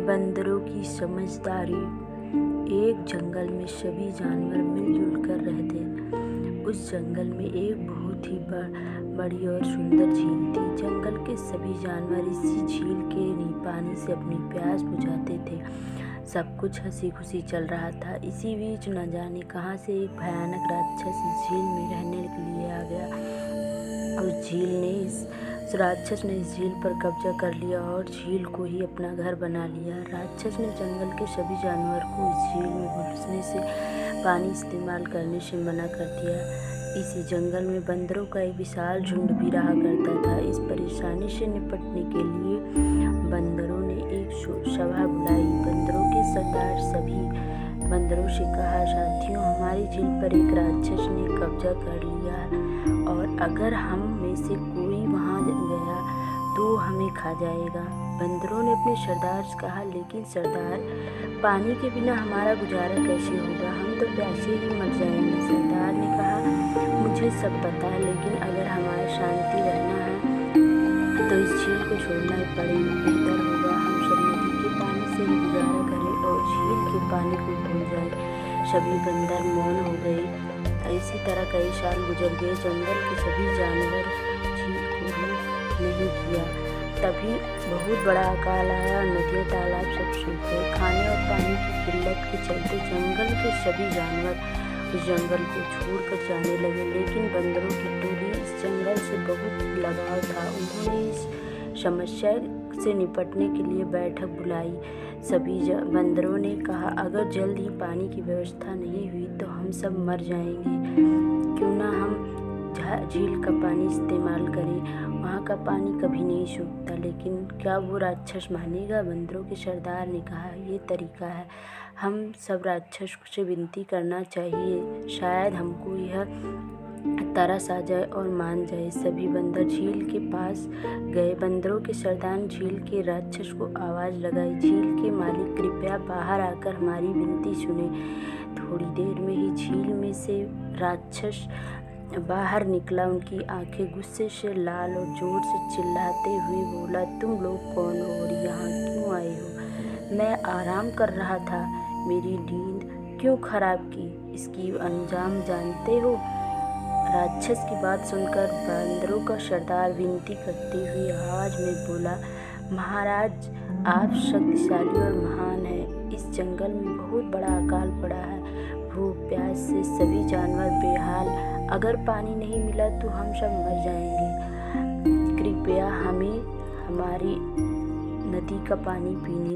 बंदरों की समझदारी। एक जंगल में सभी जानवर मिलजुल कर रहते। उस जंगल में एक बहुत ही बड़ी और सुंदर झील थी। जंगल के सभी जानवर इसी झील के पानी से अपनी प्यास बुझाते थे। सब कुछ हंसी खुशी चल रहा था। इसी बीच न जाने कहां से एक भयानक राक्षस इस झील में रहने के लिए आ गया। उस राक्षस ने इस झील पर कब्जा कर लिया और झील को ही अपना घर बना लिया। राक्षस ने जंगल के सभी जानवर को इस झील में घुसने से, पानी इस्तेमाल करने से मना कर दिया। इसी जंगल में बंदरों का एक विशाल झुंड भी रहा करता था। इस परेशानी से निपटने के लिए बंदरों ने एक सभा बुलाई। बंदरों के सरदार सभी बंदरों से कहा, साथियों, हमारी झील पर एक राक्षस ने कब्जा कर लिया और अगर हम में से कोई वहां गया तो हमें खा जाएगा। बंदरों ने अपने सरदार से कहा, लेकिन सरदार, पानी के बिना हमारा गुजारा कैसे होगा? हम तो प्यासे ही मर जाएंगे। सरदार ने कहा, मुझे सब पता है, लेकिन अगर हमारा शांति रहना है तो इस झील को छोड़ना ही पड़ेगा। बेहतर होगा हम सब नदी के पानी से ही गुजारा करें और झील के पानी को भूल जाएं। सभी बंदर मौन हो गए। इसी तरह कई साल गुजर गए। जंगल के सभी जानवर झील को भी नहीं किया। तभी बहुत बड़ा अकाल आया और नदियाँ तालाब सब सूख गए। खाने और पानी की किल्लत के चलते जंगल के सभी जानवर उस जंगल को छोड़कर जाने लगे। लेकिन बंदरों की टोली इस जंगल से बहुत लगाव था। उन्होंने इस समस्या से निपटने के लिए बैठक बुलाई। सभी बंदरों ने कहा, अगर जल्द ही पानी की व्यवस्था नहीं हुई तो हम सब मर जाएंगे। क्यों ना हम झील का पानी इस्तेमाल करें? वहाँ का पानी कभी नहीं सूखता। लेकिन क्या वो राक्षस मानेगा? बंदरों के सरदार ने कहा, ये तरीका है। हम सब राक्षस से विनती करना चाहिए, शायद हमको यह तरस आ जाए और मान जाए। सभी बंदर झील के पास गए। बंदरों के सरदार ने झील के राक्षस को आवाज़ लगाई, झील के मालिक, कृपया बाहर आकर हमारी विनती सुने। थोड़ी देर में ही झील में से राक्षस बाहर निकला। उनकी आंखें गुस्से से लाल और जोर से चिल्लाते हुए बोला, तुम लोग कौन हो और यहाँ क्यों आए हो? मैं आराम कर रहा था। मेरी नींद क्यों खराब की? इसकी अंजाम जानते हो? राक्षस की बात सुनकर बंदरों का सरदार विनती करते हुए आवाज में बोला, महाराज, आप शक्तिशाली और महान हैं। इस जंगल में बहुत बड़ा अकाल पड़ा है। भूख प्यास से सभी जानवर बेहाल। अगर पानी नहीं मिला तो हम सब मर जाएंगे। कृपया हमें हमारी नदी का पानी पीने